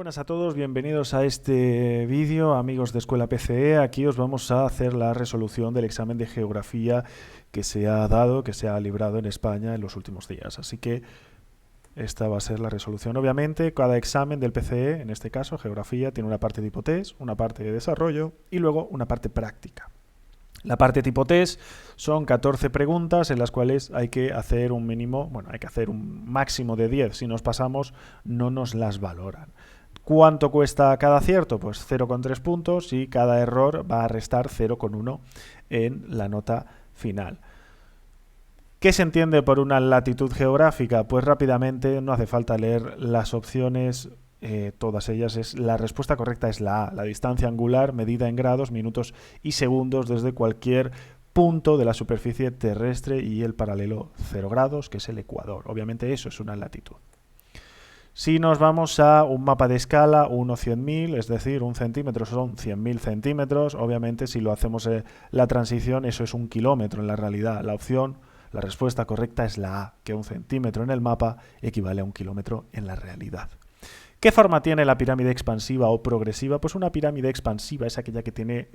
Buenas a todos, bienvenidos a este vídeo, amigos de Escuela PCE. Aquí os vamos a hacer la resolución del examen de geografía que se ha dado, que se ha librado en España en los últimos días. Así que esta va a ser la resolución. Obviamente, cada examen del PCE, en este caso geografía, tiene una parte tipo test, una parte de desarrollo y luego una parte práctica. La parte tipo test son 14 preguntas en las cuales hay que hacer un mínimo, hay que hacer un máximo de 10. Si nos pasamos, no nos las valoran. ¿Cuánto cuesta cada acierto? Pues 0,3 puntos y cada error va a restar 0,1 en la nota final. ¿Qué se entiende por una latitud geográfica? Pues rápidamente, no hace falta leer las opciones, todas ellas. La respuesta correcta es la A, la distancia angular medida en grados, minutos y segundos desde cualquier punto de la superficie terrestre y el paralelo 0 grados, que es el ecuador. Obviamente eso es una latitud. Si nos vamos a un mapa de escala 1/100.000, es decir, un centímetro son 100.000 centímetros, obviamente si lo hacemos la transición, eso es un kilómetro en la realidad. La respuesta correcta es la A, que un centímetro en el mapa equivale a un kilómetro en la realidad. ¿Qué forma tiene la pirámide expansiva o progresiva? Pues una pirámide expansiva es aquella que tiene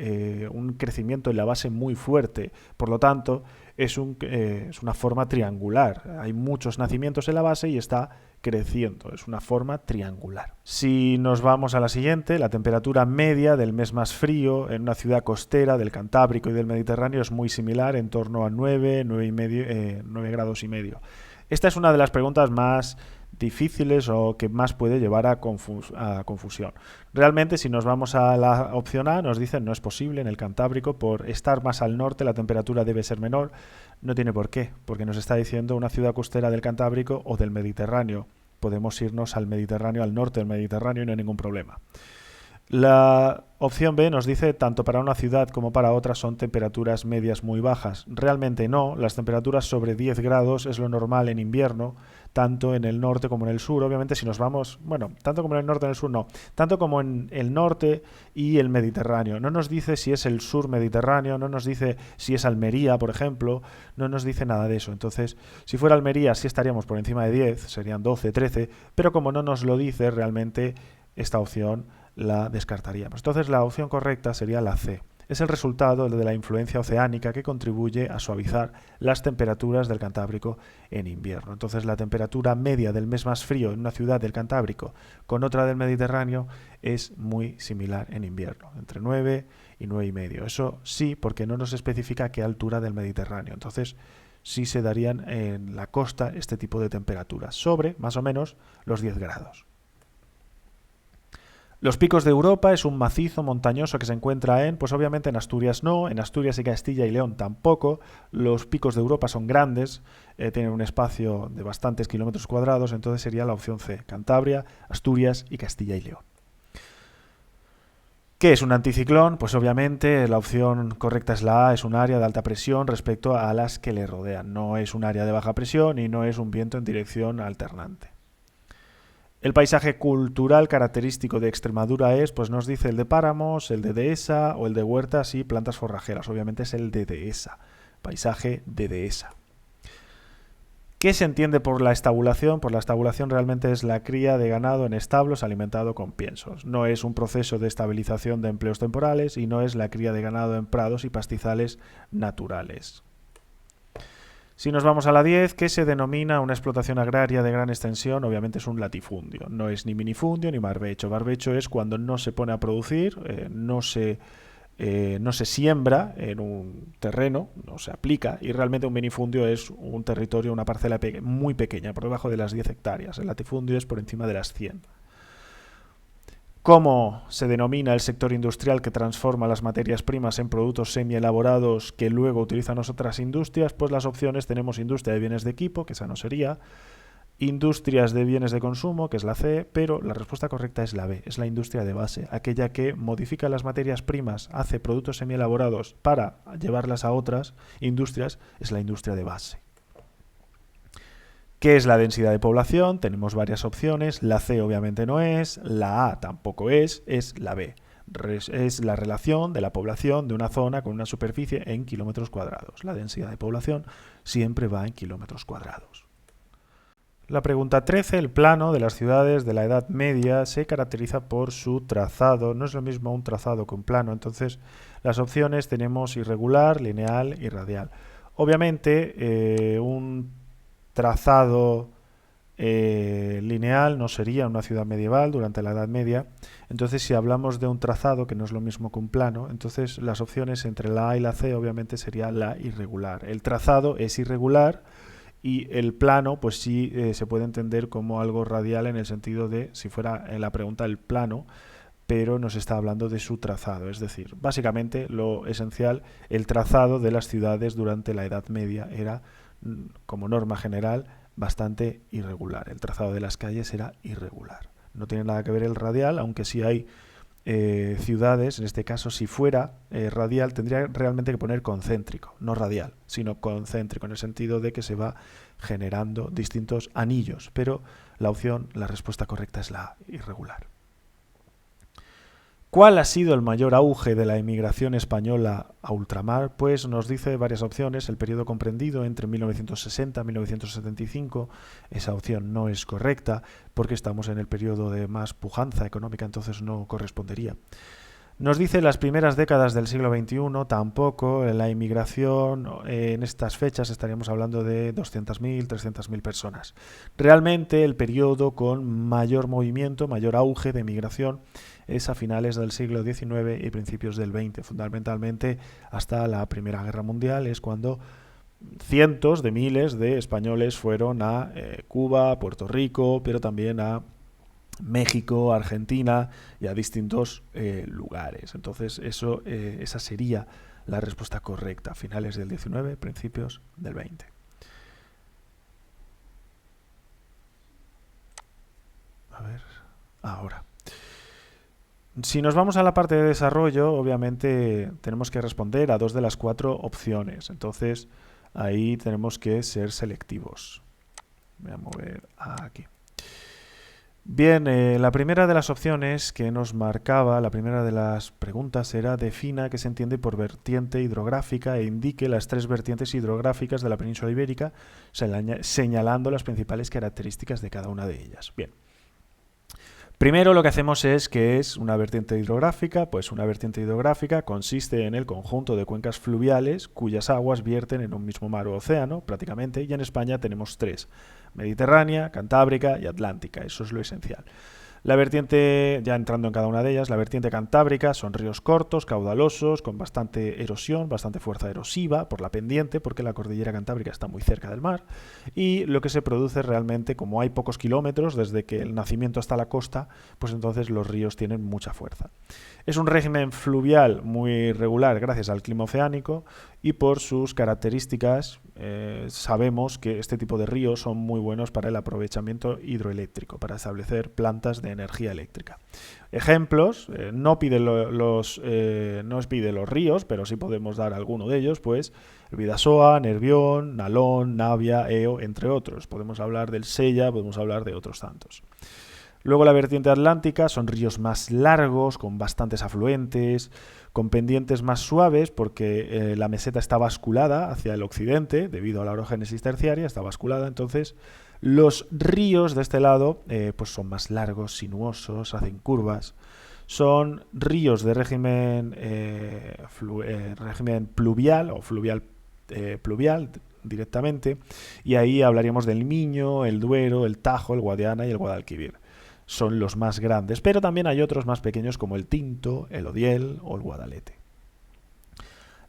un crecimiento en la base muy fuerte, por lo tanto es una forma triangular. Hay muchos nacimientos en la base y está creciendo, es una forma triangular. Si nos vamos a la siguiente, la temperatura media del mes más frío en una ciudad costera del Cantábrico y del Mediterráneo es muy similar, en torno a 9 grados y medio. Esta es una de las preguntas más difíciles o que más puede llevar a confusión. Realmente, si nos vamos a la opción A, nos dicen no es posible en el Cantábrico, por estar más al norte la temperatura debe ser menor. No tiene por qué, porque nos está diciendo una ciudad costera del Cantábrico o del Mediterráneo. Podemos irnos al Mediterráneo, al norte del Mediterráneo y no hay ningún problema. La opción B nos dice tanto para una ciudad como para otra son temperaturas medias muy bajas. Realmente no, las temperaturas sobre 10 grados es lo normal en invierno, tanto en el norte como en el sur. Obviamente si nos vamos, tanto como en el norte y en el sur no, tanto como en el norte y el Mediterráneo. No nos dice si es el sur Mediterráneo, no nos dice si es Almería, por ejemplo, no nos dice nada de eso. Entonces, si fuera Almería sí estaríamos por encima de 10, serían 12, 13, pero como no nos lo dice, realmente esta opción la descartaríamos. Entonces la opción correcta sería la C. Es el resultado de la influencia oceánica que contribuye a suavizar las temperaturas del Cantábrico en invierno. Entonces la temperatura media del mes más frío en una ciudad del Cantábrico con otra del Mediterráneo es muy similar en invierno, entre 9 y 9,5. Eso sí, porque no nos especifica qué altura del Mediterráneo. Entonces sí se darían en la costa este tipo de temperaturas, sobre más o menos los 10 grados. Los picos de Europa es un macizo montañoso que se encuentra pues obviamente en Asturias no, en Asturias y Castilla y León tampoco. Los picos de Europa son grandes, tienen un espacio de bastantes kilómetros cuadrados, entonces sería la opción C, Cantabria, Asturias y Castilla y León. ¿Qué es un anticiclón? Pues obviamente la opción correcta es la A, es un área de alta presión respecto a las que le rodean. No es un área de baja presión y no es un viento en dirección alternante. El paisaje cultural característico de Extremadura pues nos dice el de páramos, el de dehesa o el de huertas y plantas forrajeras. Obviamente es el de dehesa, paisaje de dehesa. ¿Qué se entiende por la estabulación? Pues la estabulación realmente es la cría de ganado en establos alimentado con piensos. No es un proceso de estabilización de empleos temporales y no es la cría de ganado en prados y pastizales naturales. Si nos vamos a la 10, ¿qué se denomina una explotación agraria de gran extensión? Obviamente es un latifundio, no es ni minifundio ni barbecho. Barbecho es cuando no se pone a producir, no se siembra en un terreno, no se aplica, y realmente un minifundio es un territorio, una parcela muy pequeña, por debajo de las 10 hectáreas. El latifundio es por encima de las 100. ¿Cómo se denomina el sector industrial que transforma las materias primas en productos semi-elaborados que luego utilizan otras industrias? Pues las opciones tenemos industria de bienes de equipo, que esa no sería, industrias de bienes de consumo, que es la C, pero la respuesta correcta es la B, es la industria de base, aquella que modifica las materias primas, hace productos semi-elaborados para llevarlas a otras industrias, es la industria de base. ¿Qué es la densidad de población? Tenemos varias opciones. La C obviamente no es, la A tampoco es la B. Es la relación de la población de una zona con una superficie en kilómetros cuadrados. La densidad de población siempre va en kilómetros cuadrados. La pregunta 13. El plano de las ciudades de la Edad Media se caracteriza por su trazado. No es lo mismo un trazado que un plano. Entonces, las opciones tenemos irregular, lineal y radial. Obviamente, un trazado lineal no sería una ciudad medieval durante la Edad Media. Entonces, si hablamos de un trazado, que no es lo mismo que un plano, entonces las opciones entre la A y la C obviamente sería la irregular. El trazado es irregular y el plano, pues sí se puede entender como algo radial en el sentido de, si fuera en la pregunta el plano, pero nos está hablando de su trazado. Es decir, básicamente lo esencial, el trazado de las ciudades durante la Edad Media era, como norma general, bastante irregular. El trazado de las calles era irregular. No tiene nada que ver el radial, aunque sí hay ciudades, en este caso si fuera radial tendría realmente que poner concéntrico, no radial, sino concéntrico, en el sentido de que se va generando distintos anillos, pero la respuesta correcta es la irregular. ¿Cuál ha sido el mayor auge de la emigración española a ultramar? Pues nos dice varias opciones. El periodo comprendido entre 1960 y 1975. Esa opción no es correcta porque estamos en el periodo de más pujanza económica, entonces no correspondería. Nos dice las primeras décadas del siglo XXI, tampoco. La inmigración en estas fechas estaríamos hablando de 200.000, 300.000 personas. Realmente el periodo con mayor movimiento, mayor auge de migración es a finales del siglo XIX y principios del XX. Fundamentalmente hasta la Primera Guerra Mundial es cuando cientos de miles de españoles fueron a Cuba, Puerto Rico, pero también a México, Argentina y a distintos lugares. Entonces esa sería la respuesta correcta, finales del 19, principios del 20. A ver, ahora. Si nos vamos a la parte de desarrollo, obviamente tenemos que responder a 2 de las 4 opciones. Entonces ahí tenemos que ser selectivos. Voy a mover aquí. Bien, la primera de las opciones que nos marcaba, la primera de las preguntas era: defina qué se entiende por vertiente hidrográfica e indique las 3 vertientes hidrográficas de la península ibérica, señalando las principales características de cada una de ellas. Bien. Primero lo que hacemos es que es una vertiente hidrográfica. Pues una vertiente hidrográfica consiste en el conjunto de cuencas fluviales cuyas aguas vierten en un mismo mar o océano, prácticamente, y en España tenemos 3: Mediterránea, Cantábrica y Atlántica. Eso es lo esencial. La vertiente, ya entrando en cada una de ellas, la vertiente cantábrica son ríos cortos, caudalosos, con bastante erosión, bastante fuerza erosiva por la pendiente, porque la cordillera cantábrica está muy cerca del mar, y lo que se produce realmente, como hay pocos kilómetros desde que el nacimiento hasta la costa, pues entonces los ríos tienen mucha fuerza. Es un régimen fluvial muy regular gracias al clima oceánico y por sus características sabemos que este tipo de ríos son muy buenos para el aprovechamiento hidroeléctrico, para establecer plantas de energía eléctrica. Ejemplos, no pide los ríos, pero sí podemos dar alguno de ellos, pues el Bidasoa, Nervión, Nalón, Navia, Eo, entre otros. Podemos hablar del Sella, podemos hablar de otros tantos. Luego la vertiente atlántica son ríos más largos, con bastantes afluentes, con pendientes más suaves porque la meseta está basculada hacia el occidente debido a la orogénesis terciaria, está basculada. Entonces los ríos de este lado pues son más largos, sinuosos, hacen curvas. Son ríos de régimen pluvial o pluvial directamente, y ahí hablaríamos del Miño, el Duero, el Tajo, el Guadiana y el Guadalquivir. Son los más grandes, pero también hay otros más pequeños como el Tinto, el Odiel o el Guadalete.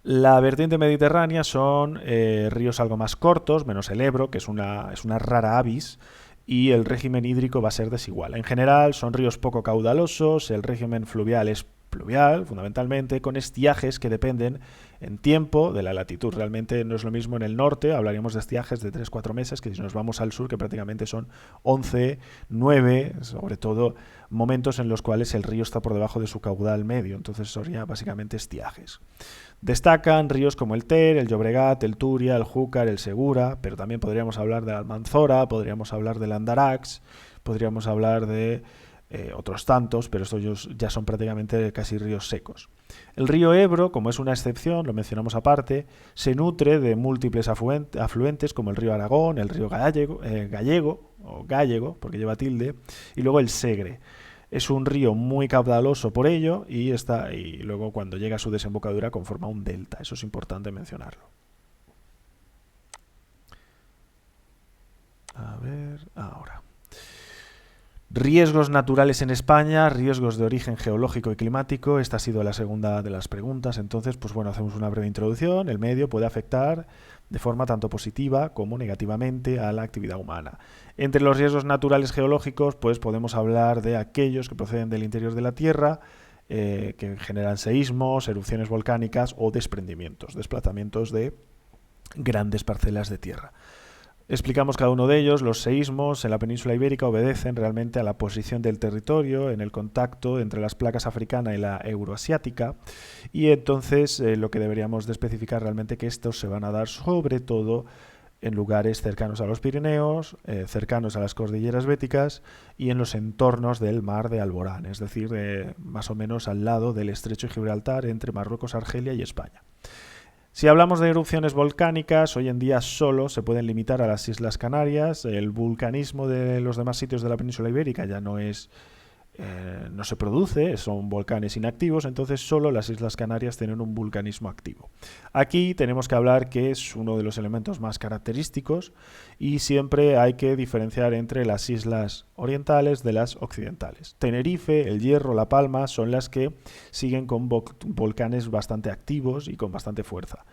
La vertiente mediterránea son ríos algo más cortos, menos el Ebro, que es una rara avis, y el régimen hídrico va a ser desigual. En general son ríos poco caudalosos, el régimen fluvial es pluvial, fundamentalmente, con estiajes que dependen en tiempo de la latitud. Realmente no es lo mismo en el norte, hablaríamos de estiajes de 3-4 meses, que si nos vamos al sur, que prácticamente son 11, 9, sobre todo momentos en los cuales el río está por debajo de su caudal medio, entonces serían básicamente estiajes. Destacan ríos como el Ter, el Llobregat, el Túria, el Júcar, el Segura, pero también podríamos hablar de Almanzora, podríamos hablar del Andarax, podríamos hablar de otros tantos, pero estos ya son prácticamente casi ríos secos. El río Ebro, como es una excepción, lo mencionamos aparte, se nutre de múltiples afluentes como el río Aragón, el río Gallego o Gállego, porque lleva tilde, y luego el Segre. Es un río muy caudaloso por ello y luego cuando llega a su desembocadura conforma un delta. Eso es importante mencionarlo. A ver, ahora. Riesgos naturales en España, riesgos de origen geológico y climático. Esta ha sido la segunda de las preguntas. Entonces, pues bueno, hacemos una breve introducción. El medio puede afectar de forma tanto positiva como negativamente a la actividad humana. Entre los riesgos naturales geológicos, pues podemos hablar de aquellos que proceden del interior de la Tierra, que generan seísmos, erupciones volcánicas o desprendimientos, desplazamientos de grandes parcelas de tierra. Explicamos cada uno de ellos. Los seísmos en la península ibérica obedecen realmente a la posición del territorio en el contacto entre las placas africana y la euroasiática, y entonces lo que deberíamos de especificar realmente que estos se van a dar sobre todo en lugares cercanos a los Pirineos, cercanos a las cordilleras béticas y en los entornos del mar de Alborán, es decir, más o menos al lado del estrecho de Gibraltar entre Marruecos, Argelia y España. Si hablamos de erupciones volcánicas, hoy en día solo se pueden limitar a las Islas Canarias. El vulcanismo de los demás sitios de la península ibérica ya no se produce, son volcanes inactivos, entonces solo las Islas Canarias tienen un vulcanismo activo. Aquí tenemos que hablar que es uno de los elementos más característicos y siempre hay que diferenciar entre las islas orientales de las occidentales. Tenerife, El Hierro, La Palma son las que siguen con volcanes bastante activos y con bastante fuerza.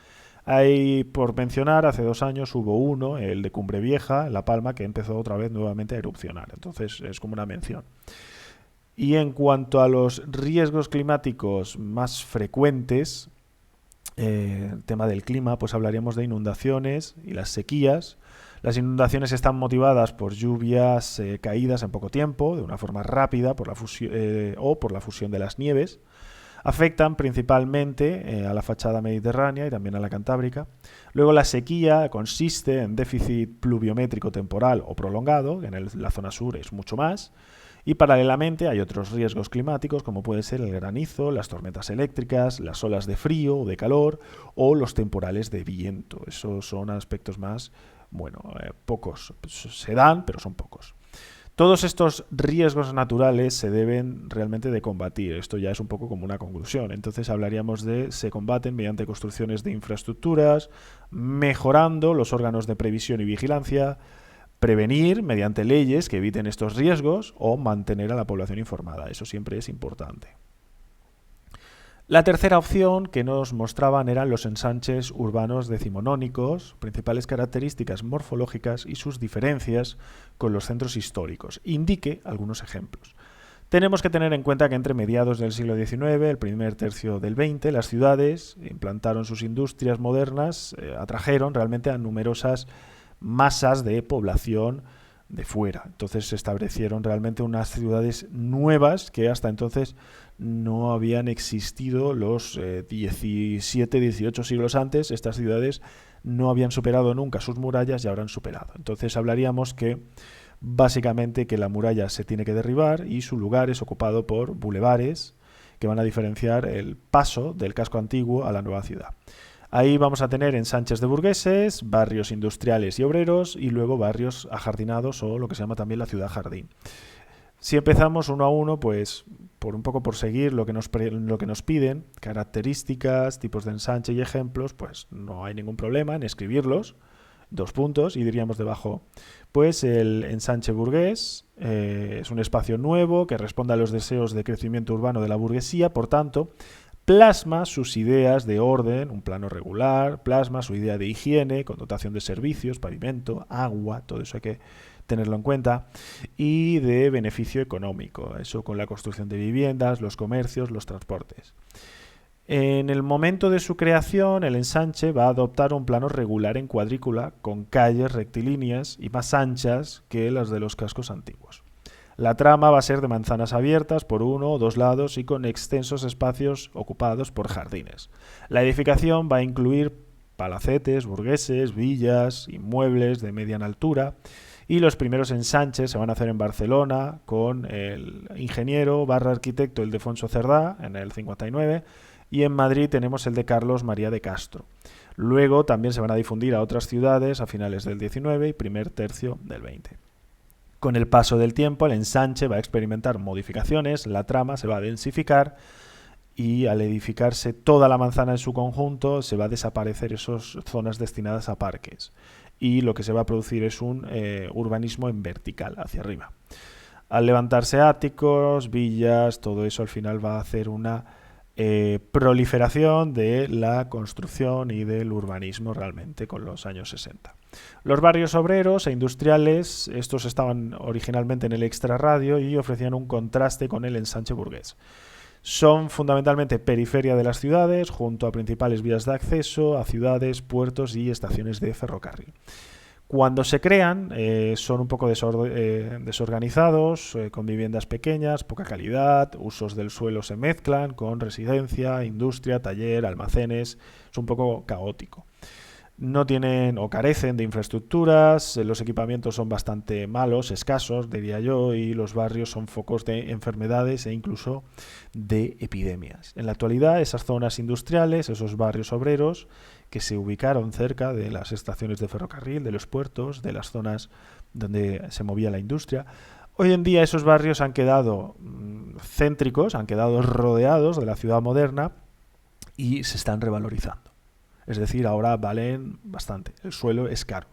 Hay, por mencionar, hace 2 años hubo uno, el de Cumbre Vieja, La Palma, que empezó otra vez nuevamente a erupcionar, entonces es como una mención. Y en cuanto a los riesgos climáticos más frecuentes, el tema del clima, pues hablaríamos de inundaciones y las sequías. Las inundaciones están motivadas por lluvias caídas en poco tiempo, de una forma rápida, o por la fusión de las nieves. Afectan principalmente a la fachada mediterránea y también a la cantábrica. Luego la sequía consiste en déficit pluviométrico temporal o prolongado, que en la zona sur es mucho más. Y paralelamente hay otros riesgos climáticos como puede ser el granizo, las tormentas eléctricas, las olas de frío o de calor o los temporales de viento. Esos son aspectos más, pocos. Se dan, pero son pocos. Todos estos riesgos naturales se deben realmente de combatir. Esto ya es un poco como una conclusión. Entonces hablaríamos se combaten mediante construcciones de infraestructuras, mejorando los órganos de previsión y vigilancia, prevenir mediante leyes que eviten estos riesgos o mantener a la población informada. Eso siempre es importante. La tercera opción que nos mostraban eran los ensanches urbanos decimonónicos, principales características morfológicas y sus diferencias con los centros históricos. Indique algunos ejemplos. Tenemos que tener en cuenta que entre mediados del siglo XIX, el primer tercio del XX, las ciudades implantaron sus industrias modernas, atrajeron realmente a numerosas masas de población de fuera. Entonces se establecieron realmente unas ciudades nuevas que hasta entonces no habían existido los 17, 18 siglos antes. Estas ciudades no habían superado nunca sus murallas y ahora han superado. Entonces hablaríamos que básicamente que la muralla se tiene que derribar y su lugar es ocupado por bulevares que van a diferenciar el paso del casco antiguo a la nueva ciudad. Ahí vamos a tener ensanches de burgueses, barrios industriales y obreros y luego barrios ajardinados o lo que se llama también la ciudad jardín. Si empezamos uno a uno, pues por seguir lo que nos piden, características, tipos de ensanche y ejemplos, pues no hay ningún problema en escribirlos, 2 puntos, y diríamos debajo, pues el ensanche burgués es un espacio nuevo que responde a los deseos de crecimiento urbano de la burguesía, por tanto, plasma sus ideas de orden, un plano regular, plasma su idea de higiene, con dotación de servicios, pavimento, agua, todo eso hay que tenerlo en cuenta, y de beneficio económico, eso con la construcción de viviendas, los comercios, los transportes. En el momento de su creación, el ensanche va a adoptar un plano regular en cuadrícula, con calles rectilíneas y más anchas que las de los cascos antiguos. La trama va a ser de manzanas abiertas por uno o 2 lados y con extensos espacios ocupados por jardines. La edificación va a incluir palacetes, burgueses, villas, inmuebles de mediana altura, y los primeros ensanches se van a hacer en Barcelona con el ingeniero / arquitecto Ildefonso Cerdá en el 59, y en Madrid tenemos el de Carlos María de Castro. Luego también se van a difundir a otras ciudades a finales del 19 y primer tercio del 20. Con el paso del tiempo, el ensanche va a experimentar modificaciones, la trama se va a densificar y al edificarse toda la manzana en su conjunto se va a desaparecer esas zonas destinadas a parques y lo que se va a producir es un urbanismo en vertical, hacia arriba. Al levantarse áticos, villas, todo eso al final va a hacer una proliferación de la construcción y del urbanismo realmente con los años 60. Los barrios obreros e industriales, estos estaban originalmente en el extrarradio y ofrecían un contraste con el ensanche burgués. Son fundamentalmente periferia de las ciudades, junto a principales vías de acceso a ciudades, puertos y estaciones de ferrocarril. Cuando se crean, son un poco desorganizados, con viviendas pequeñas, poca calidad, usos del suelo se mezclan con residencia, industria, taller, almacenes, es un poco caótico. No tienen o carecen de infraestructuras, los equipamientos son bastante malos, escasos, diría yo, y los barrios son focos de enfermedades e incluso de epidemias. En la actualidad, esas zonas industriales, esos barrios obreros, que se ubicaron cerca de las estaciones de ferrocarril, de los puertos, de las zonas donde se movía la industria, hoy en día esos barrios han quedado céntricos, han quedado rodeados de la ciudad moderna y se están revalorizando. Es decir, ahora valen bastante. El suelo es caro.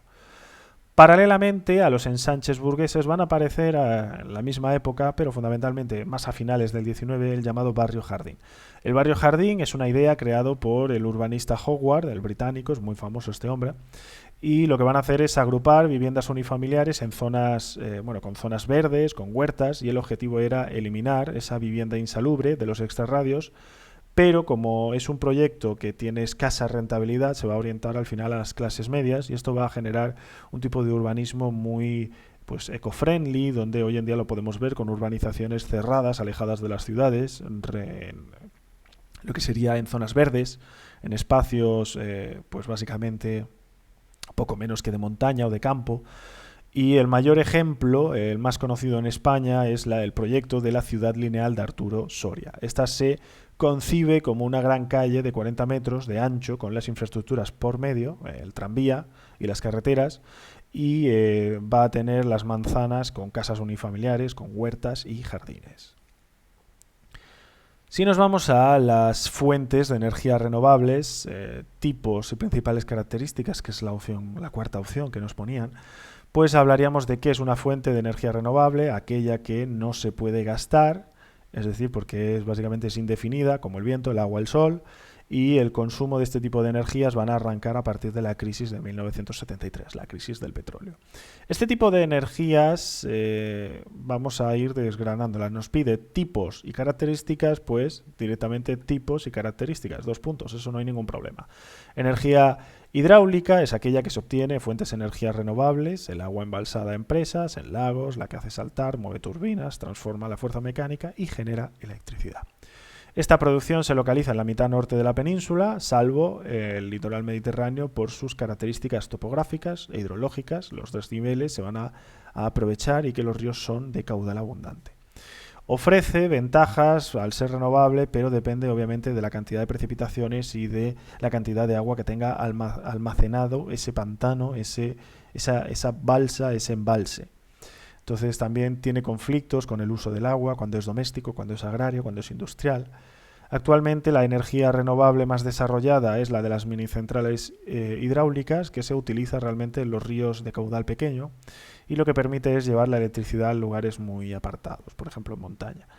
Paralelamente a los ensanches burgueses van a aparecer en la misma época, pero fundamentalmente más a finales del 19, el llamado barrio jardín. El barrio jardín es una idea creado por el urbanista Howard, el británico, es muy famoso este hombre, y lo que van a hacer es agrupar viviendas unifamiliares en zonas, con zonas verdes, con huertas, y el objetivo era eliminar esa vivienda insalubre de los extrarradios, pero como es un proyecto que tiene escasa rentabilidad, se va a orientar al final a las clases medias y esto va a generar un tipo de urbanismo muy eco-friendly, donde hoy en día lo podemos ver con urbanizaciones cerradas, alejadas de las ciudades, lo que sería en zonas verdes, en espacios básicamente poco menos que de montaña o de campo. Y el mayor ejemplo, el más conocido en España, es el proyecto de la ciudad lineal de Arturo Soria. Esta se concibe como una gran calle de 40 metros de ancho con las infraestructuras por medio, el tranvía y las carreteras, y va a tener las manzanas con casas unifamiliares, con huertas y jardines. Si nos vamos a las fuentes de energía renovables, tipos y principales características, que es la cuarta opción que nos ponían, pues hablaríamos de qué es una fuente de energía renovable, aquella que no se puede gastar, es decir, porque básicamente es indefinida, como el viento, el agua, el sol, y el consumo de este tipo de energías van a arrancar a partir de la crisis de 1973, la crisis del petróleo. Este tipo de energías vamos a ir desgranándolas. Nos pide tipos y características, pues directamente tipos y características, 2 puntos, eso no hay ningún problema. Energía hidráulica es aquella que se obtiene de fuentes de energías renovables, el agua embalsada en presas, en lagos, la que hace saltar, mueve turbinas, transforma la fuerza mecánica y genera electricidad. Esta producción se localiza en la mitad norte de la península, salvo el litoral mediterráneo por sus características topográficas e hidrológicas. Los desniveles se van a aprovechar y que los ríos son de caudal abundante. Ofrece ventajas al ser renovable, pero depende obviamente de la cantidad de precipitaciones y de la cantidad de agua que tenga almacenado ese pantano, esa balsa, ese embalse. Entonces también tiene conflictos con el uso del agua, cuando es doméstico, cuando es agrario, cuando es industrial. Actualmente la energía renovable más desarrollada es la de las minicentrales hidráulicas, que se utiliza realmente en los ríos de caudal pequeño y lo que permite es llevar la electricidad a lugares muy apartados, por ejemplo en montaña.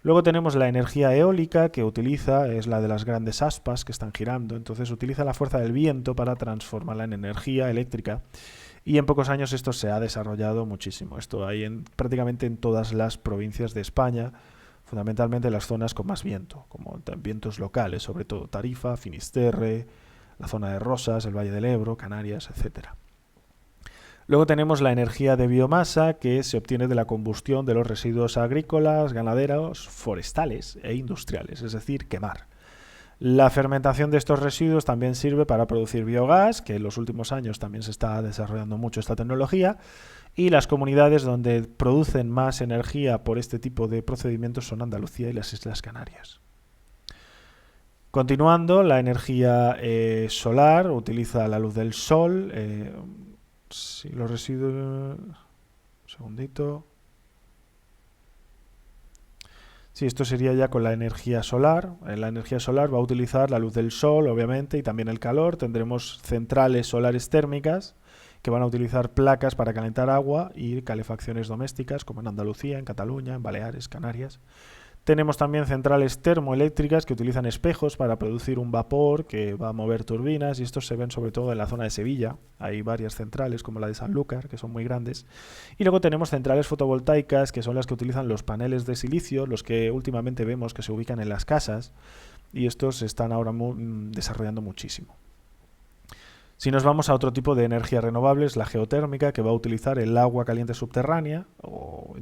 Luego tenemos la energía eólica que es la de las grandes aspas que están girando, entonces utiliza la fuerza del viento para transformarla en energía eléctrica. Y en pocos años esto se ha desarrollado muchísimo. Esto hay prácticamente en todas las provincias de España, fundamentalmente en las zonas con más viento, como vientos locales, sobre todo Tarifa, Finisterre, la zona de Rosas, el Valle del Ebro, Canarias, etc. Luego tenemos la energía de biomasa que se obtiene de la combustión de los residuos agrícolas, ganaderos, forestales e industriales, es decir, quemar. La fermentación de estos residuos también sirve para producir biogás, que en los últimos años también se está desarrollando mucho esta tecnología, y las comunidades donde producen más energía por este tipo de procedimientos son Andalucía y las Islas Canarias. Continuando, la energía solar utiliza la luz del sol. Si los residuos... Un segundito. Sí, esto sería ya con la energía solar. La energía solar va a utilizar la luz del sol, obviamente, y también el calor. Tendremos centrales solares térmicas que van a utilizar placas para calentar agua y calefacciones domésticas, como en Andalucía, en Cataluña, en Baleares, Canarias. Tenemos también centrales termoeléctricas que utilizan espejos para producir un vapor que va a mover turbinas, y estos se ven sobre todo en la zona de Sevilla. Hay varias centrales como la de Sanlúcar, que son muy grandes. Y luego tenemos centrales fotovoltaicas, que son las que utilizan los paneles de silicio, los que últimamente vemos que se ubican en las casas, y estos se están ahora desarrollando muchísimo. Si nos vamos a otro tipo de energías renovables, la geotérmica, que va a utilizar el agua caliente subterránea, o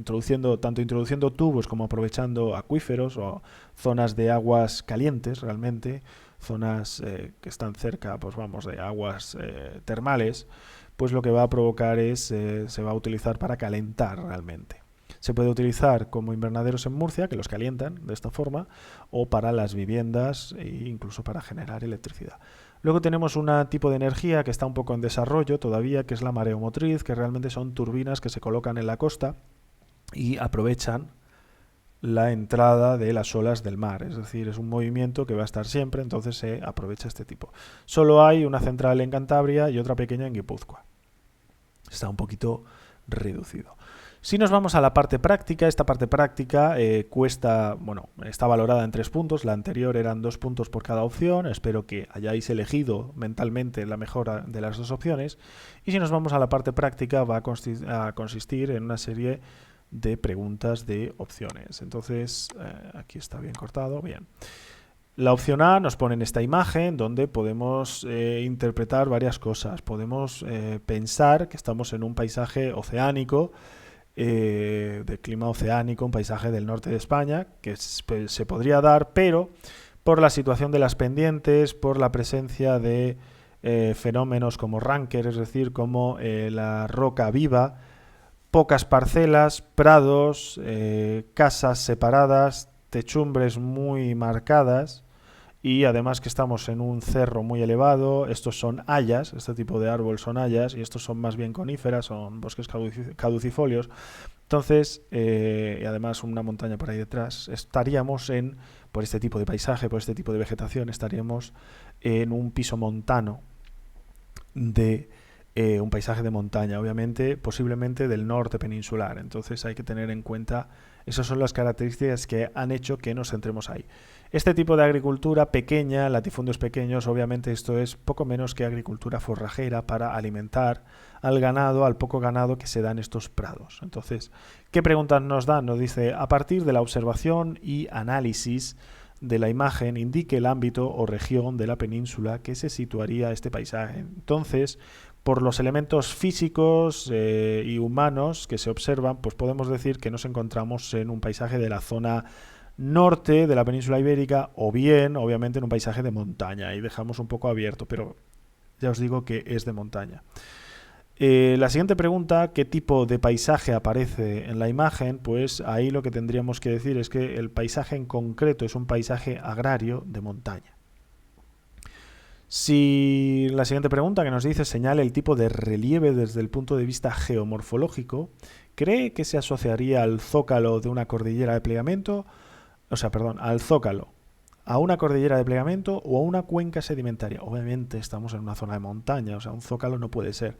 tanto introduciendo tubos como aprovechando acuíferos o zonas de aguas calientes realmente, zonas que están cerca, pues vamos, de aguas termales, pues lo que va a provocar es, se va a utilizar para calentar realmente. Se puede utilizar como invernaderos en Murcia, que los calientan de esta forma, o para las viviendas e incluso para generar electricidad. Luego tenemos un tipo de energía que está un poco en desarrollo todavía, que es la mareomotriz, que realmente son turbinas que se colocan en la costa y aprovechan la entrada de las olas del mar. Es decir, es un movimiento que va a estar siempre, entonces se aprovecha este tipo. Solo hay una central en Cantabria y otra pequeña en Guipúzcoa. Está un poquito reducido. Si nos vamos a la parte práctica, esta parte práctica está valorada en 3 puntos. La anterior eran 2 puntos por cada opción. Espero que hayáis elegido mentalmente la mejor de las 2 opciones. Y si nos vamos a la parte práctica, va a consistir en una serie de preguntas de opciones. Entonces, aquí está bien cortado. Bien. La opción A nos pone en esta imagen donde podemos interpretar varias cosas. Podemos pensar que estamos en un paisaje oceánico, de clima oceánico, un paisaje del norte de España, que se podría dar, pero por la situación de las pendientes, por la presencia de fenómenos como Ranker, es decir, como la roca viva, pocas parcelas, prados, casas separadas, techumbres muy marcadas, y además que estamos en un cerro muy elevado. Estos son hayas, este tipo de árbol son hayas, y estos son más bien coníferas, son bosques caducifolios. Entonces, y además una montaña por ahí detrás, por este tipo de paisaje, por este tipo de vegetación, estaríamos en un piso montano de un paisaje de montaña, obviamente, posiblemente del norte peninsular. Entonces hay que tener en cuenta, esas son las características que han hecho que nos centremos ahí. Este tipo de agricultura pequeña, latifundios pequeños, obviamente esto es poco menos que agricultura forrajera para alimentar al ganado, al poco ganado que se da en estos prados. Entonces, ¿qué preguntas nos dan? Nos dice, a partir de la observación y análisis de la imagen, indique el ámbito o región de la península que se situaría este paisaje. Entonces, por los elementos físicos y humanos que se observan, pues podemos decir que nos encontramos en un paisaje de la zona norte de la península ibérica, o bien, obviamente, en un paisaje de montaña. Y dejamos un poco abierto, pero ya os digo que es de montaña. La siguiente pregunta, ¿qué tipo de paisaje aparece en la imagen? Pues ahí lo que tendríamos que decir es que el paisaje en concreto es un paisaje agrario de montaña. Si la siguiente pregunta que nos dice señala el tipo de relieve desde el punto de vista geomorfológico, ¿cree que se asociaría al zócalo de una cordillera de plegamiento? Al zócalo, a una cordillera de plegamiento o a una cuenca sedimentaria. Obviamente estamos en una zona de montaña, o sea, un zócalo no puede ser.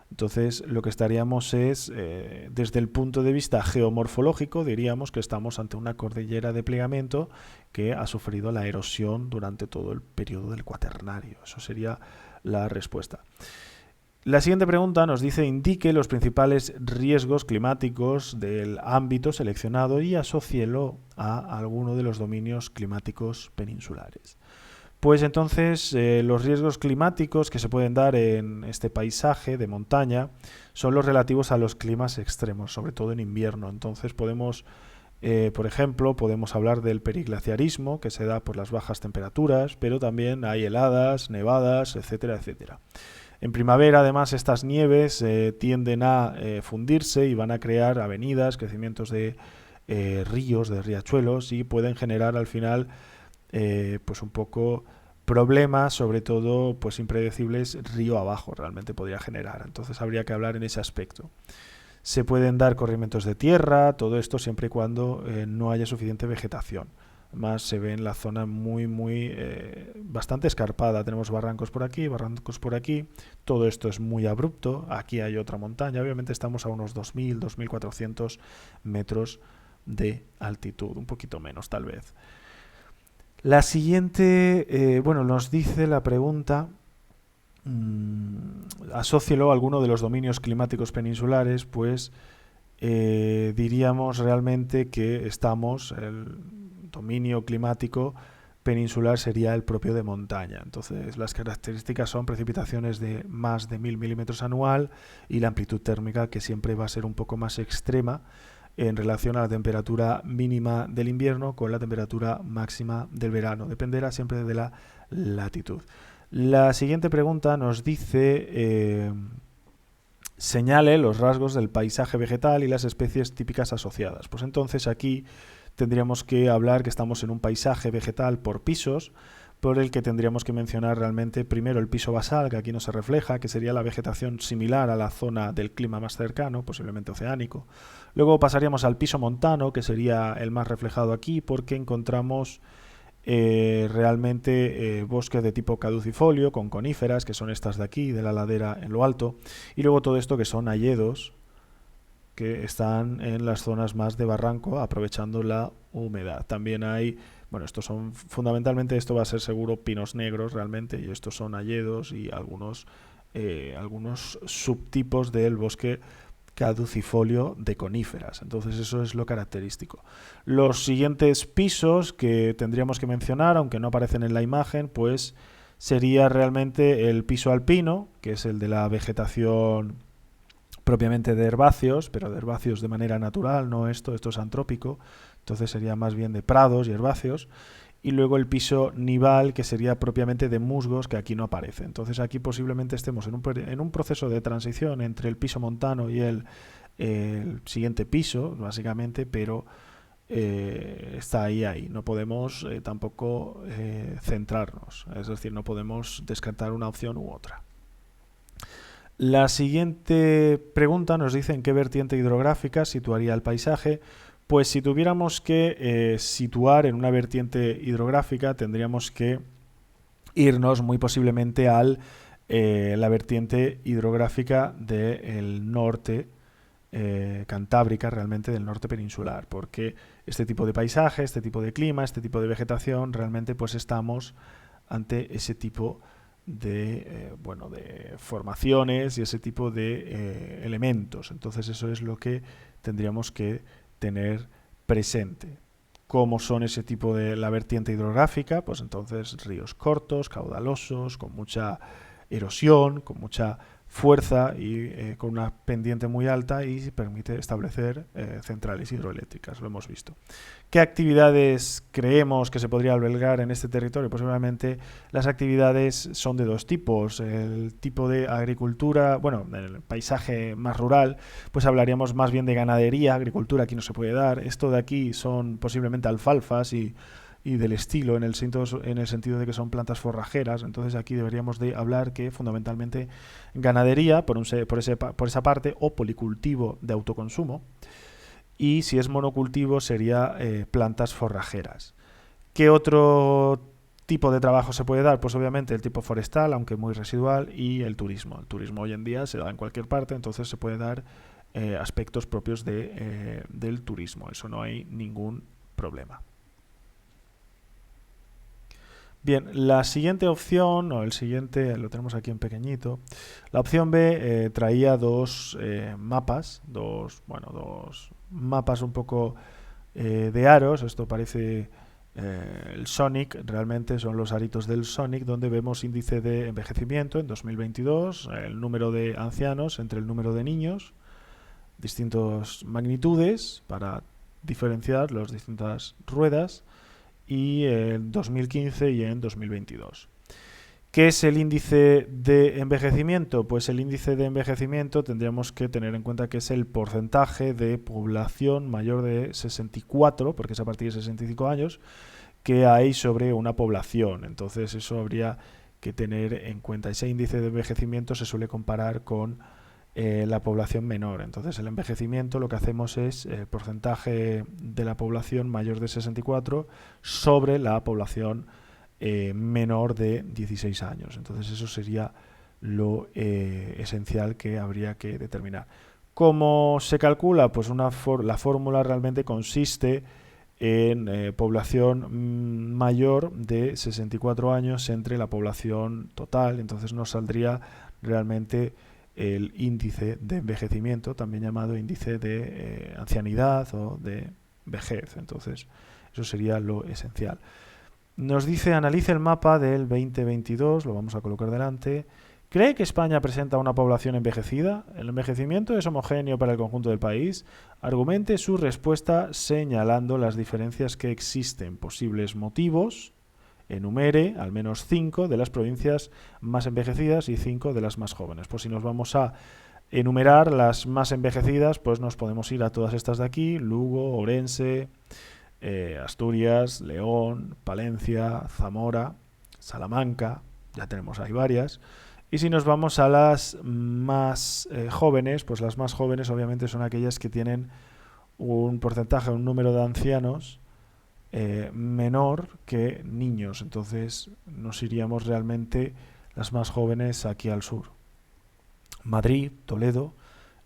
Entonces, lo que estaríamos es, desde el punto de vista geomorfológico, diríamos que estamos ante una cordillera de plegamiento que ha sufrido la erosión durante todo el periodo del Cuaternario. Eso sería la respuesta. La siguiente pregunta nos dice, indique los principales riesgos climáticos del ámbito seleccionado y asócielo a alguno de los dominios climáticos peninsulares. Pues entonces los riesgos climáticos que se pueden dar en este paisaje de montaña son los relativos a los climas extremos, sobre todo en invierno. Entonces podemos, por ejemplo, podemos hablar del periglaciarismo, que se da por las bajas temperaturas, pero también hay heladas, nevadas, etcétera, etcétera. En primavera, además, estas nieves tienden a fundirse y van a crear avenidas, crecimientos de ríos, de riachuelos, y pueden generar al final pues un poco problemas, sobre todo pues impredecibles río abajo, realmente podría generar. Entonces habría que hablar en ese aspecto. Se pueden dar corrimientos de tierra, todo esto siempre y cuando no haya suficiente vegetación. Además se ve en la zona bastante escarpada. Tenemos barrancos por aquí, todo esto es muy abrupto. Aquí hay otra montaña, obviamente estamos a unos 2000, 2400 metros de altitud, un poquito menos tal vez. La siguiente, nos dice la pregunta, asócielo a alguno de los dominios climáticos peninsulares, pues diríamos realmente que el dominio climático peninsular sería el propio de montaña. Entonces las características son precipitaciones de más de 1000 milímetros anual y la amplitud térmica, que siempre va a ser un poco más extrema en relación a la temperatura mínima del invierno con la temperatura máxima del verano. Dependerá siempre de la latitud. La siguiente pregunta nos dice, señale los rasgos del paisaje vegetal y las especies típicas asociadas. Pues entonces aquí tendríamos que hablar que estamos en un paisaje vegetal por pisos, por el que tendríamos que mencionar realmente primero el piso basal, que aquí no se refleja, que sería la vegetación similar a la zona del clima más cercano, posiblemente oceánico. Luego pasaríamos al piso montano, que sería el más reflejado aquí, porque encontramos realmente bosques de tipo caducifolio, con coníferas, que son estas de aquí, de la ladera en lo alto, y luego todo esto que son hayedos, que están en las zonas más de barranco, aprovechando la humedad. También hay, estos son fundamentalmente, esto va a ser seguro pinos negros realmente, y estos son hayedos y algunos subtipos del bosque caducifolio de coníferas. Entonces eso es lo característico. Los siguientes pisos que tendríamos que mencionar, aunque no aparecen en la imagen, pues sería realmente el piso alpino, que es el de la vegetación propiamente de herbáceos, pero de herbáceos de manera natural, no esto es antrópico, entonces sería más bien de prados y herbáceos. Y luego el piso nival, que sería propiamente de musgos, que aquí no aparece. Entonces aquí posiblemente estemos en un proceso de transición entre el piso montano y el siguiente piso, básicamente, pero está ahí. No podemos tampoco centrarnos, es decir, no podemos descartar una opción u otra. La siguiente pregunta nos dice en qué vertiente hidrográfica situaría el paisaje. Pues si tuviéramos que situar en una vertiente hidrográfica, tendríamos que irnos muy posiblemente a la vertiente hidrográfica del norte, cantábrica, realmente del norte peninsular, porque este tipo de paisaje, este tipo de clima, este tipo de vegetación, realmente pues estamos ante ese tipo de formaciones y ese tipo de elementos. Entonces eso es lo que tendríamos que tener presente. ¿Cómo son ese tipo de la vertiente hidrográfica? Pues entonces ríos cortos, caudalosos, con mucha erosión, con mucha fuerza y con una pendiente muy alta, y permite establecer centrales hidroeléctricas, lo hemos visto. ¿Qué actividades creemos que se podría albergar en este territorio? Pues obviamente las actividades son de dos tipos. El tipo de agricultura, en el paisaje más rural, pues hablaríamos más bien de ganadería. Agricultura aquí no se puede dar. Esto de aquí son posiblemente alfalfas y del estilo, en el sentido de que son plantas forrajeras. Entonces aquí deberíamos de hablar que fundamentalmente ganadería por esa parte, o policultivo de autoconsumo, y si es monocultivo sería plantas forrajeras. ¿Qué otro tipo de trabajo se puede dar? Pues obviamente el tipo forestal, aunque muy residual, y el turismo. El turismo hoy en día se da en cualquier parte, entonces se puede dar aspectos propios del turismo. Eso no hay ningún problema. Bien, la siguiente opción, o el siguiente, lo tenemos aquí en pequeñito. La opción B traía dos mapas, dos mapas un poco de aros. Esto parece el Sonic, realmente son los aritos del Sonic, donde vemos índice de envejecimiento en 2022, el número de ancianos entre el número de niños, distintas magnitudes para diferenciar las distintas ruedas, y en 2015 y en 2022. ¿Qué es el índice de envejecimiento? Pues el índice de envejecimiento tendríamos que tener en cuenta que es el porcentaje de población mayor de 64, porque es a partir de 65 años, que hay sobre una población. Entonces eso habría que tener en cuenta. Ese índice de envejecimiento se suele comparar con la población menor. Entonces el envejecimiento lo que hacemos es el porcentaje de la población mayor de 64 sobre la población menor de 16 años. Entonces eso sería lo esencial que habría que determinar. ¿Cómo se calcula? Pues la fórmula realmente consiste en población mayor de 64 años entre la población total. Entonces nos saldría realmente el índice de envejecimiento, también llamado índice de ancianidad o de vejez. Entonces eso sería lo esencial. Nos dice, analice el mapa del 2022, lo vamos a colocar delante. ¿Cree que España presenta una población envejecida? ¿El envejecimiento es homogéneo para el conjunto del país? Argumente su respuesta señalando las diferencias que existen, posibles motivos. Enumere al menos 5 de las provincias más envejecidas y 5 de las más jóvenes. Pues si nos vamos a enumerar las más envejecidas, pues nos podemos ir a todas estas de aquí: Lugo, Orense, Asturias, León, Palencia, Zamora, Salamanca, ya tenemos ahí varias. Y si nos vamos a las más jóvenes, pues las más jóvenes obviamente son aquellas que tienen un porcentaje, un número de ancianos menor que niños. Entonces nos iríamos realmente las más jóvenes aquí al sur. Madrid, Toledo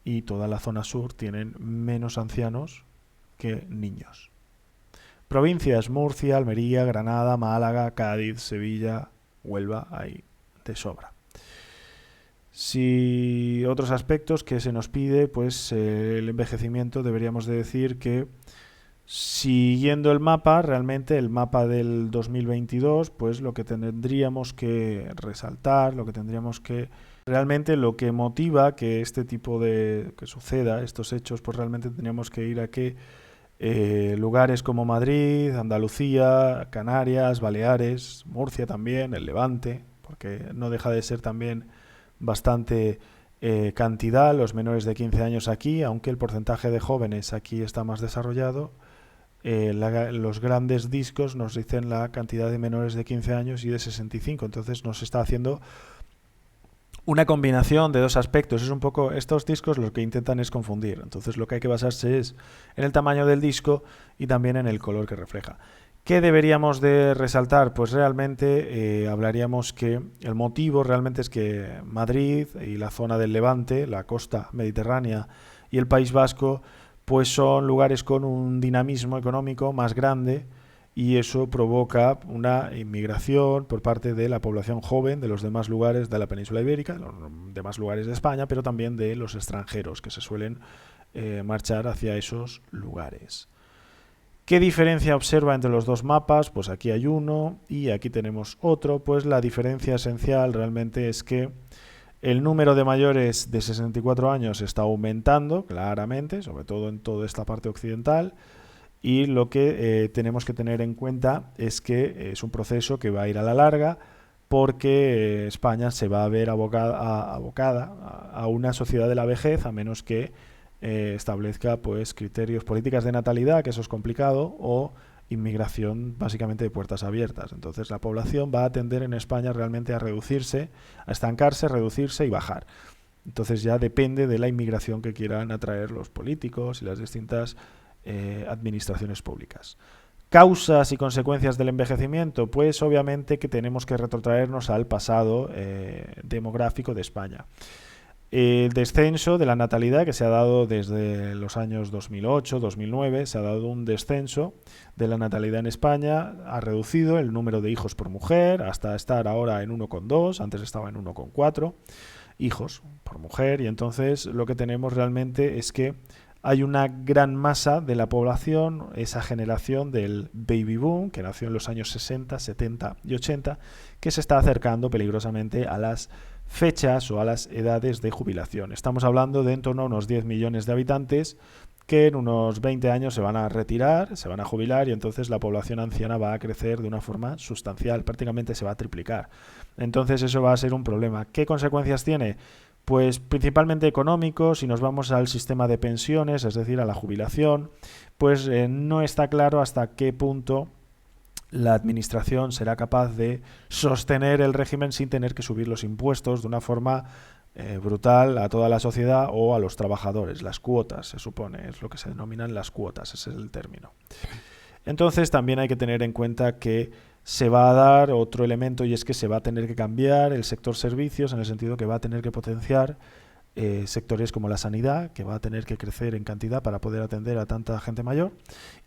y toda la zona sur tienen menos ancianos que niños. Provincias: Murcia, Almería, Granada, Málaga, Cádiz, Sevilla, Huelva, hay de sobra. Si otros aspectos que se nos pide, pues el envejecimiento, deberíamos de decir que siguiendo el mapa, realmente el mapa del 2022, pues lo que tendríamos que resaltar, realmente lo que motiva que este tipo de, que suceda, estos hechos, pues realmente tendríamos que ir a que lugares como Madrid, Andalucía, Canarias, Baleares, Murcia también, el Levante, porque no deja de ser también bastante cantidad los menores de 15 años aquí, aunque el porcentaje de jóvenes aquí está más desarrollado. Los grandes discos nos dicen la cantidad de menores de 15 años y de 65, entonces nos está haciendo una combinación de dos aspectos. Es un poco, estos discos lo que intentan es confundir, entonces lo que hay que basarse es en el tamaño del disco y también en el color que refleja. ¿Qué deberíamos de resaltar? Pues realmente hablaríamos que el motivo realmente es que Madrid y la zona del Levante, la costa mediterránea y el País Vasco, pues son lugares con un dinamismo económico más grande, y eso provoca una inmigración por parte de la población joven de los demás lugares de la península ibérica, de los demás lugares de España, pero también de los extranjeros que se suelen marchar hacia esos lugares. ¿Qué diferencia observa entre los dos mapas? Pues aquí hay uno y aquí tenemos otro. Pues la diferencia esencial realmente es que el número de mayores de 64 años está aumentando claramente, sobre todo en toda esta parte occidental, y lo que tenemos que tener en cuenta es que es un proceso que va a ir a la larga, porque España se va a ver abocada a una sociedad de la vejez, a menos que establezca pues criterios, políticas de natalidad, que eso es complicado, o inmigración básicamente de puertas abiertas. Entonces la población va a tender en España realmente a reducirse, a estancarse, reducirse y bajar. Entonces ya depende de la inmigración que quieran atraer los políticos y las distintas administraciones públicas. ¿Causas y consecuencias del envejecimiento? Pues obviamente que tenemos que retrotraernos al pasado demográfico de España. El descenso de la natalidad que se ha dado desde los años 2008-2009, se ha dado un descenso de la natalidad en España, ha reducido el número de hijos por mujer hasta estar ahora en 1,2, antes estaba en 1,4 hijos por mujer, y entonces lo que tenemos realmente es que hay una gran masa de la población, esa generación del baby boom, que nació en los años 60, 70 y 80, que se está acercando peligrosamente a las fechas o a las edades de jubilación. Estamos hablando de en torno a unos 10 millones de habitantes que en unos 20 años se van a retirar, se van a jubilar, y entonces la población anciana va a crecer de una forma sustancial, prácticamente se va a triplicar. Entonces eso va a ser un problema. ¿Qué consecuencias tiene? Pues principalmente económicos. Si nos vamos al sistema de pensiones, es decir, a la jubilación, pues no está claro hasta qué punto la administración será capaz de sostener el régimen sin tener que subir los impuestos de una forma brutal a toda la sociedad o a los trabajadores. Las cuotas, se supone, es lo que se denominan las cuotas, ese es el término. Entonces también hay que tener en cuenta que se va a dar otro elemento, y es que se va a tener que cambiar el sector servicios, en el sentido que va a tener que potenciar sectores como la sanidad, que va a tener que crecer en cantidad para poder atender a tanta gente mayor,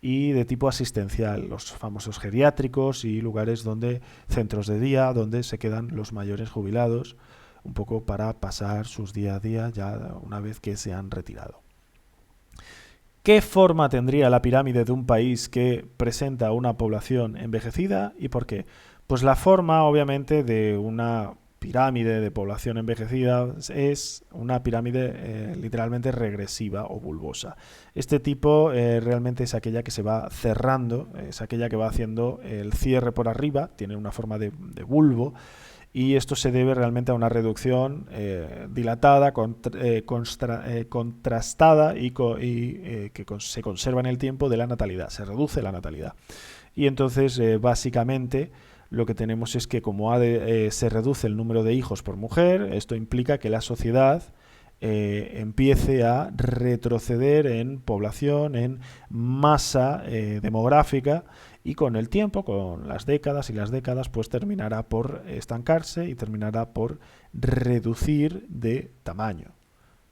y de tipo asistencial, los famosos geriátricos y lugares donde, centros de día, donde se quedan los mayores jubilados, un poco para pasar sus día a día ya una vez que se han retirado. ¿Qué forma tendría la pirámide de un país que presenta una población envejecida y por qué? Pues la forma, obviamente, de una pirámide de población envejecida es una pirámide literalmente regresiva o bulbosa. Este tipo realmente es aquella que se va cerrando, es aquella que va haciendo el cierre por arriba, tiene una forma de bulbo, y esto se debe realmente a una reducción dilatada, contrastada y que se conserva en el tiempo de la natalidad, se reduce la natalidad. Y entonces básicamente lo que tenemos es que como se reduce el número de hijos por mujer, esto implica que la sociedad empiece a retroceder en población, en masa demográfica, y con el tiempo, con las décadas y las décadas, pues terminará por estancarse y terminará por reducir de tamaño.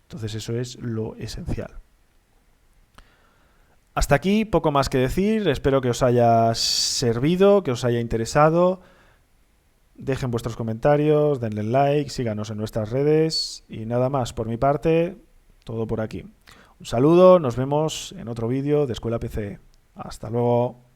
Entonces eso es lo esencial. Hasta aquí, poco más que decir. Espero que os haya servido, que os haya interesado. Dejen vuestros comentarios, denle like, síganos en nuestras redes y nada más por mi parte, todo por aquí. Un saludo, nos vemos en otro vídeo de Escuela PCE. Hasta luego.